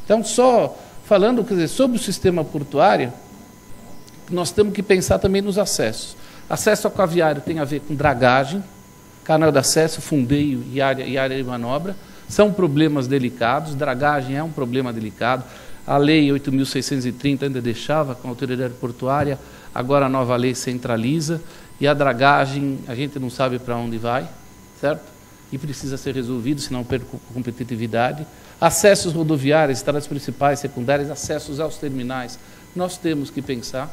Então, só falando, quer dizer, sobre o sistema portuário, nós temos que pensar também nos acessos. Acesso aquaviário tem a ver com dragagem, canal de acesso, fundeio e área de manobra. São problemas delicados, dragagem é um problema delicado. A lei 8.630 ainda deixava com a autoridade portuária, agora a nova lei centraliza, e a dragagem, a gente não sabe para onde vai, certo? E precisa ser resolvido, senão perca competitividade. Acessos rodoviários, estradas principais, secundárias, acessos aos terminais, nós temos que pensar.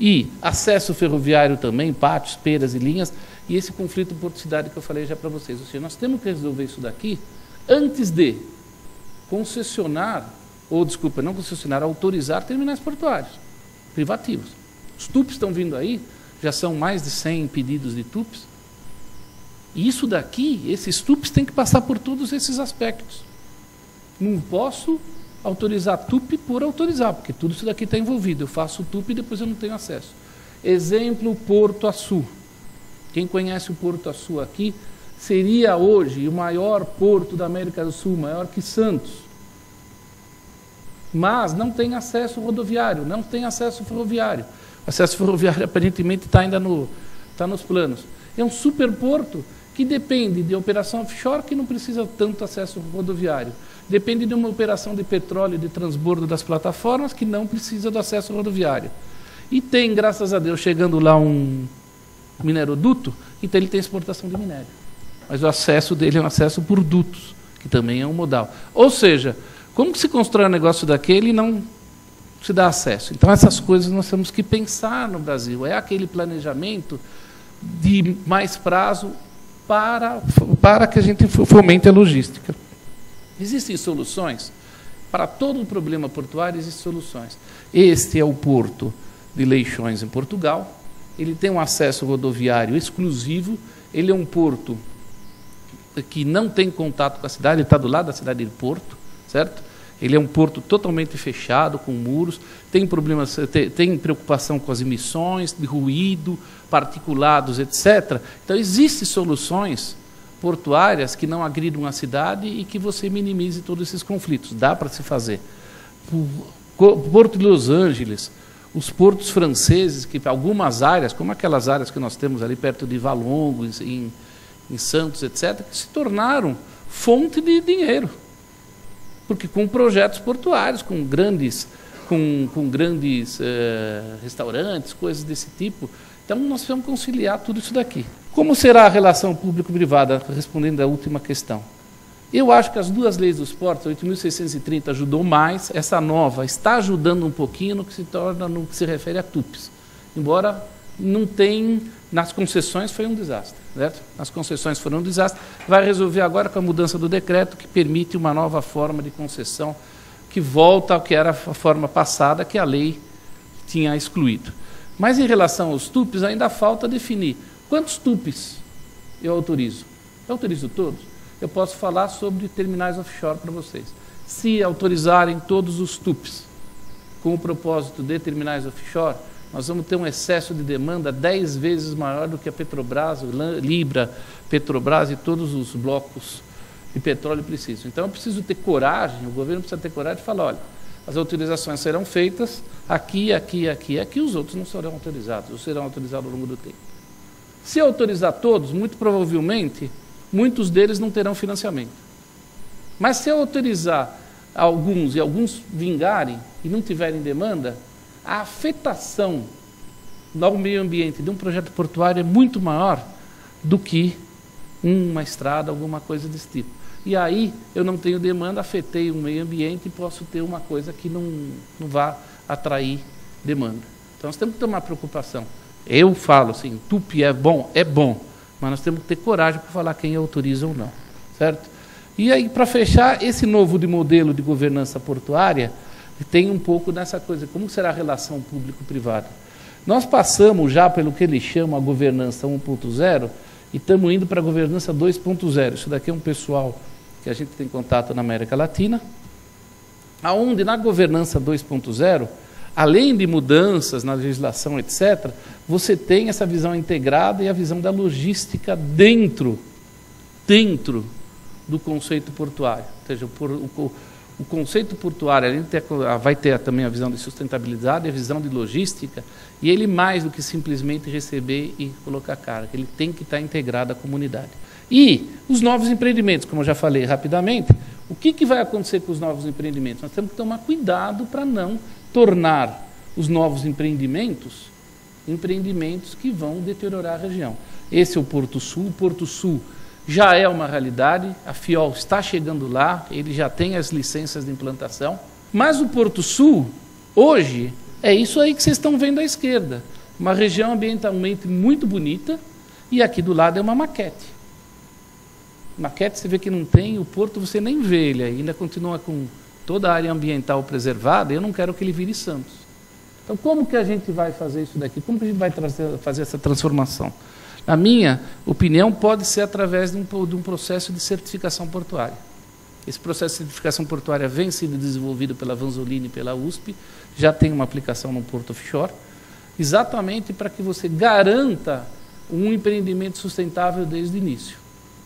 E acesso ferroviário também, pátios, peras e linhas, e esse conflito porto-cidade que eu falei já para vocês. Ou seja, nós temos que resolver isso daqui antes de concessionar, ou desculpa, não concessionar, autorizar terminais portuários privativos. Os TUPs estão vindo aí, já são mais de 100 pedidos de TUPs. E isso daqui, esses TUPs têm que passar por todos esses aspectos. Não posso autorizar TUP por autorizar, porque tudo isso daqui está envolvido. Eu faço TUP e depois eu não tenho acesso. Exemplo, Porto Açu. Quem conhece o Porto Açu aqui, seria hoje o maior porto da América do Sul, maior que Santos. Mas não tem acesso rodoviário, não tem acesso ferroviário. O acesso ferroviário, aparentemente, está ainda nos planos. É um superporto que depende de operação offshore, que não precisa tanto acesso rodoviário. Depende de uma operação de petróleo, de transbordo das plataformas, que não precisa do acesso rodoviário. E tem, graças a Deus, chegando lá um mineroduto, então ele tem exportação de minério. Mas o acesso dele é um acesso por dutos, que também é um modal. Ou seja, como que se constrói um negócio daquele e não se dá acesso? Então, essas coisas nós temos que pensar no Brasil. É aquele planejamento de mais prazo para que a gente fomente a logística. Existem soluções? Para todo o problema portuário, existem soluções. Este é o porto de Leixões, em Portugal. Ele tem um acesso rodoviário exclusivo. Ele é um porto que não tem contato com a cidade, ele está do lado da cidade de Porto, certo? Ele é um porto totalmente fechado, com muros, tem problemas, tem preocupação com as emissões, de ruído, particulados, etc. Então, existem soluções portuárias que não agridam a cidade e que você minimize todos esses conflitos. Dá para se fazer. Porto de Los Angeles, os portos franceses, que algumas áreas, como aquelas áreas que nós temos ali perto de Valongo, em Santos, etc., que se tornaram fonte de dinheiro. Porque com projetos portuários, com grandes restaurantes, coisas desse tipo. Então, nós vamos conciliar tudo isso daqui. Como será a relação público-privada, respondendo à última questão? Eu acho que as duas leis dos portos, a 8.630 ajudou mais, essa nova está ajudando um pouquinho no que se refere a TUPs. Embora não tenha, nas concessões foi um desastre, certo? As concessões foram um desastre. Vai resolver agora com a mudança do decreto, que permite uma nova forma de concessão, que volta ao que era a forma passada, que a lei tinha excluído. Mas em relação aos TUPs, ainda falta definir quantos TUPs eu autorizo. Eu autorizo todos? Eu posso falar sobre terminais offshore para vocês. Se autorizarem todos os TUPs com o propósito de terminais offshore, nós vamos ter um excesso de demanda 10 vezes maior do que a Petrobras, o Libra, Petrobras e todos os blocos de petróleo precisam. Então, eu preciso ter coragem, o governo precisa ter coragem de falar, olha, as autorizações serão feitas aqui, aqui, aqui, aqui, os outros não serão autorizados, ou serão autorizados ao longo do tempo. Se autorizar todos, muito provavelmente, muitos deles não terão financiamento. Mas se eu autorizar alguns e alguns vingarem e não tiverem demanda, a afetação ao meio ambiente de um projeto portuário é muito maior do que uma estrada, alguma coisa desse tipo. E aí eu não tenho demanda, afetei o meio ambiente e posso ter uma coisa que não vá atrair demanda. Então nós temos que ter uma preocupação. Eu falo assim, TUP é bom, mas nós temos que ter coragem para falar quem autoriza ou não, certo? E aí, para fechar, esse novo modelo de governança portuária tem um pouco dessa coisa, como será a relação público-privada? Nós passamos já pelo que eles chamam a governança 1.0 e estamos indo para a governança 2.0. Isso daqui é um pessoal que a gente tem contato na América Latina, aonde na governança 2.0, além de mudanças na legislação, etc., você tem essa visão integrada e a visão da logística dentro do conceito portuário. Ou seja, o conceito portuário ele vai ter também a visão de sustentabilidade, a visão de logística, e ele mais do que simplesmente receber e colocar carga, ele tem que estar integrado à comunidade. E os novos empreendimentos, como eu já falei rapidamente, o que vai acontecer com os novos empreendimentos? Nós temos que tomar cuidado para não tornar os novos empreendimentos que vão deteriorar a região. Esse é o Porto Sul já é uma realidade, a FIOL está chegando lá, ele já tem as licenças de implantação, mas o Porto Sul, hoje, é isso aí que vocês estão vendo à esquerda, uma região ambientalmente muito bonita, e aqui do lado é uma maquete. Maquete você vê que não tem, o porto você nem vê, ele ainda continua com toda a área ambiental preservada, eu não quero que ele vire Santos. Então como que a gente vai fazer isso daqui? Como que a gente vai fazer essa transformação? Na minha opinião, pode ser através de um processo de certificação portuária. Esse processo de certificação portuária vem sendo desenvolvido pela Vanzolini e pela USP, já tem uma aplicação no Porto Offshore, exatamente para que você garanta um empreendimento sustentável desde o início.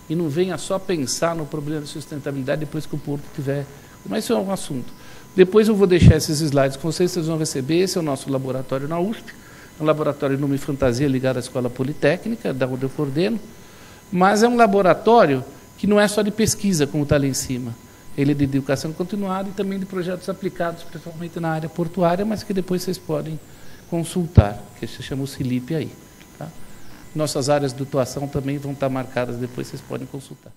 E não venha só pensar no problema de sustentabilidade depois que o porto tiver. Mas isso é um assunto. Depois eu vou deixar esses slides com vocês, vocês vão receber. Esse é o nosso laboratório na USP. É um laboratório de nome Fantasia ligado à Escola Politécnica, da onde eu coordeno, mas é um laboratório que não é só de pesquisa, como está ali em cima. Ele é de educação continuada e também de projetos aplicados, principalmente na área portuária, mas que depois vocês podem consultar, que se chama o CILIP aí. Tá? Nossas áreas de atuação também vão estar marcadas, depois vocês podem consultar.